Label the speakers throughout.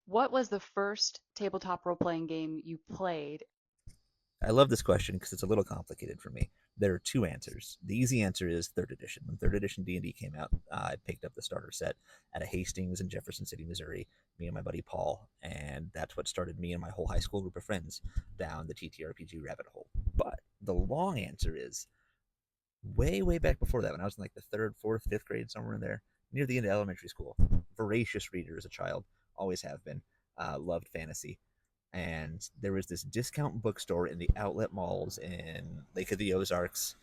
Speaker 1: What was the first tabletop role-playing game you played?
Speaker 2: I love this question because it's a little complicated for me. There are two answers. The easy answer is third edition. When third edition D&D came out, I picked up the starter set at a Hastings in Jefferson City, Missouri, me and my buddy Paul, and that's what started me and my whole high school group of friends down the TTRPG rabbit hole. But the long answer is way, way back before that, when I was in like the third, fourth, fifth grade, somewhere in there, near the end of elementary school. Voracious reader as a child, always have been. Loved fantasy, and there was this discount bookstore in the outlet malls in Lake of the Ozarks,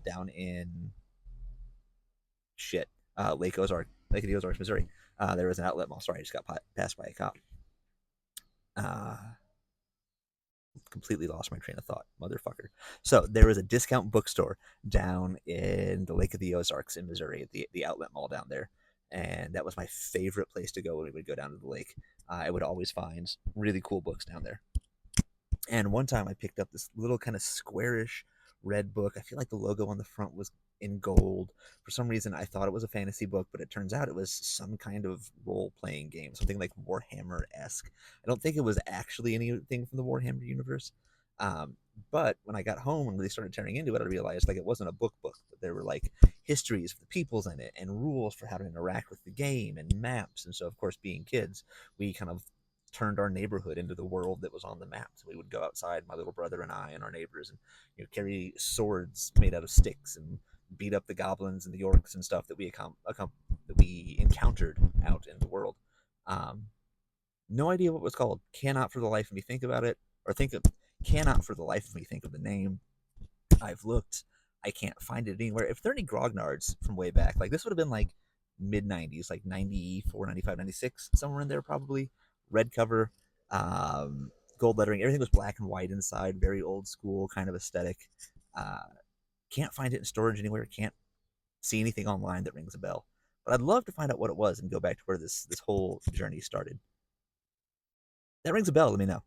Speaker 2: down in shit, Lake of the Ozarks, Missouri. There was an outlet mall. Sorry, I just got passed by a cop. Uh, Completely lost my train of thought, motherfucker. So there was a discount bookstore down in the Lake of the Ozarks in Missouri, the outlet mall down there, and that was my favorite place to go when we would go down to the lake. I would always find really cool books down there. And one time I picked up this little kind of squarish red book. I feel like the logo on the front was in gold. For some reason, I thought it was a fantasy book, but it turns out it was some kind of role playing game, something like Warhammer esque. I don't think it was actually anything from the Warhammer universe. Um, but when I got home and really started tearing into it, I realized like it wasn't a book, but there were like histories of the peoples in it and rules for how to interact with the game and maps. And so, of course, being kids, we kind of turned our neighborhood into the world that was on the map. So we would go outside, my little brother and I and our neighbors, and carry swords made out of sticks and beat up the goblins and the orcs and stuff that we encountered out in the world. Um, no idea what it was called. Cannot for the life of me think about it, or think of cannot for the life of me think of the name. I've looked. I can't find it anywhere. If there are any grognards from way back, like this would have been like mid 90s, like 94, 95, 96, somewhere in there probably. Red cover, gold lettering. Everything was black and white inside, very old school kind of aesthetic. Uh, can't find it in storage anywhere. Can't see anything online that rings a bell. But I'd love to find out what it was and go back to where this whole journey started. That rings a bell. Let me know.